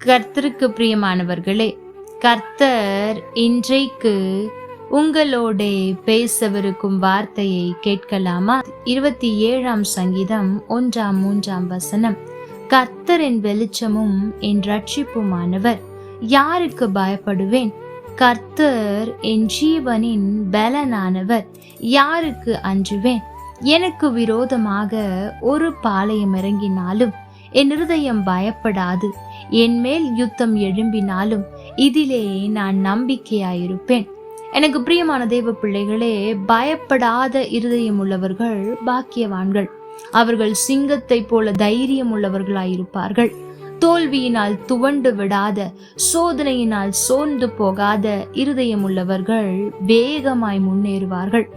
கர்த்தருக்கு பிரியமானவர்களே, கர்த்தர் இன்றைக்கு உங்களோட பேசவிருக்கும் வார்த்தையை கேட்கலாமா? 27ஆம் சங்கீதம் 1-3 கர்த்தர் என் வெளிச்சமும் என் ரட்சிப்புமானவர், யாருக்கு பயப்படுவேன்? கர்த்தர் என் ஜீவனின் பலனானவர், யாருக்கு அஞ்சுவேன்? எனக்கு விரோதமாக ஒரு பாளையம் இறங்கினாலும் என் இருதயம் பயப்படாது. என் மேல் யுத்தம் எழும்பினாலும் இதிலே நான் நம்பிக்கையாயிருப்பேன். எனக்கு பிரியமான தேவ பிள்ளைகளே, பயப்படாத இருதயம் உள்ளவர்கள் பாக்கியவான்கள். அவர்கள் சிங்கத்தை போல தைரியம் உள்ளவர்களாயிருப்பார்கள். தோல்வியினால் துவண்டு விடாத, சோதனையினால் சோர்ந்து போகாத இருதயம் உள்ளவர்கள் வேகமாய் முன்னேறுவார்கள்.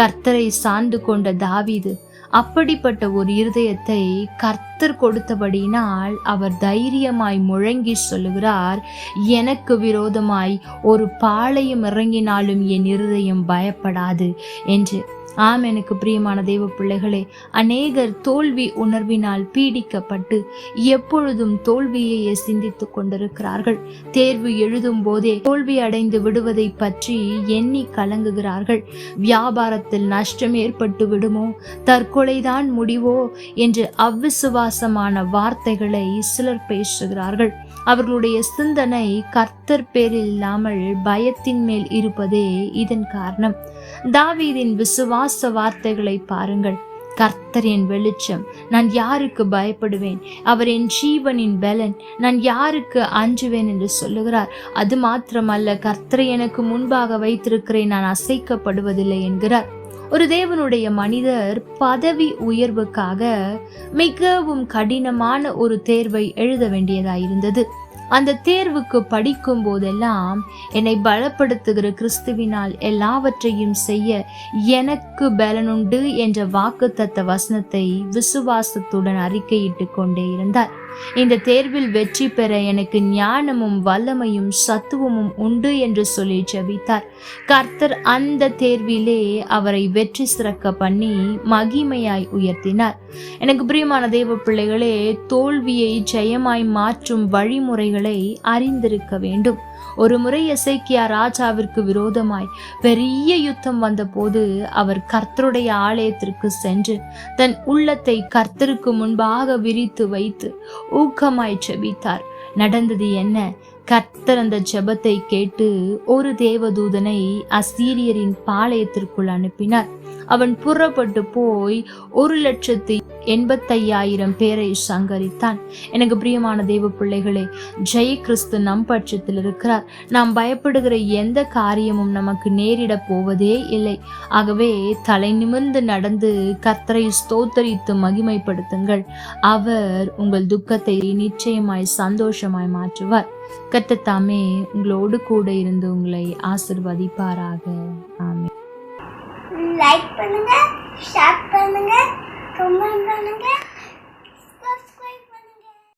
கர்த்தரை சார்ந்து கொண்ட தாவீது அப்படிப்பட்ட ஒரு இருதயத்தை கர்த்தர் கொடுத்தபடியினால் அவர் தைரியமாய் முழங்கி சொல்லுகிறார், எனக்கு விரோதமாய் ஒரு பாளையம் இறங்கினாலும் என் இருதயம் பயப்படாது என்று. ஆம், எனக்கு பிரியமான தேவ பிள்ளைகளே, அநேகர் தோல்வி உணர்வினால் பீடிக்கப்பட்டு எப்பொழுதும் தோல்வியையே சிந்தித்துக் கொண்டிருக்கிறார்கள். தேர்வு எழுதும் போதே தோல்வி அடைந்து விடுவதை பற்றி எண்ணி கலங்குகிறார்கள். வியாபாரத்தில் நஷ்டம் ஏற்பட்டு விடுமோ, தற்கொலைதான் முடிவோ என்று அவ்விசுவாசமான வார்த்தைகளை சிலர் பேசுகிறார்கள். அவர்களுடைய சிந்தனை கர்த்தர் பேரில் இல்லாமல் பயத்தின் மேல் இருப்பதே இதன் காரணம். தாவீதின் விசுவாச வார்த்தைகளை பாருங்கள். கர்த்தர் என் வெளிச்சம், நான் யாருக்கு பயப்படுவேன்? அவர் என் ஜீவனின் பலன், நான் யாருக்கு அஞ்சுவேன் என்று சொல்லுகிறார். அது மாத்திரமல்ல, கர்த்தரை எனக்கு முன்பாக வைத்திருக்கிறேன், நான் அசைக்கப்படுவதில்லை என்கிறார். ஒரு தேவனுடைய மனிதர் பதவி உயர்வுக்காக மிகவும் கடினமான ஒரு தேர்வை எழுத வேண்டியதாயிருந்தது. அந்த தேர்வுக்கு படிக்கும் போதெல்லாம் என்னை பலப்படுத்துகிற கிறிஸ்துவினால் எல்லாவற்றையும் செய்ய எனக்கு பலனுண்டு என்ற வாக்குத்தத்த வசனத்தை விசுவாசத்துடன் அறிக்கையிட்டு கொண்டே இருந்தார். இந்த தேர்வில் வெற்றி பெற எனக்கு ஞானமும் வல்லமையும் சத்துவமும் உண்டு என்று சொல்லி ஜெபித்தார். கர்த்தர் அந்த தேர்விலே அவரை வெற்றி சிறக்க பண்ணி மகிமையாய் உயர்த்தினார். எனக்கு பிரியமான தேவ பிள்ளைகளே, தோல்வியை ஜெயமாய் மாற்றும் வழிமுறைகளை அறிந்திருக்க வேண்டும். ஒரு முறை எசேக்கியா ராஜாவிற்கு விரோதமாய் பெரிய யுத்தம் வந்த போது அவர் கர்த்தருடைய ஆலயத்திற்கு சென்று தன் உள்ளத்தை கர்த்தருக்கு முன்பாக விரித்து வைத்து ஊக்கமாய் ஜெபித்தார். நடந்தது என்ன? கர்த்தர் அந்த ஜெபத்தை கேட்டு ஒரு தேவதூதனை அசீரியரின் பாளையத்திற்குள் அனுப்பினார். அவன் புறப்பட்டு போய் 1,85,000 பேரை சங்கரித்தான். எனக்கு பிரியமான தேவ பிள்ளைகளே, ஜெய கிறிஸ்து நம் பட்சத்தில் இருக்கிறார். நாம் பயப்படுகிற எந்த காரியமும் நமக்கு நேரிட போவதே இல்லை. ஆகவே தலை நிமிர்ந்து நடந்து கர்த்தரை ஸ்தோத்தரித்து மகிமைப்படுத்துங்கள். அவர் உங்கள் துக்கத்தை நிச்சயமாய் சந்தோஷமாய் மாற்றுவார். கர்த்தர் தாமே உங்களோடு கூட இருந்து உங்களை ஆசீர்வதிப்பாராக. ஆமென். லைக் பண்ணுங்க, ஷேர் பண்ணுங்க, கமெண்ட் பண்ணுங்க.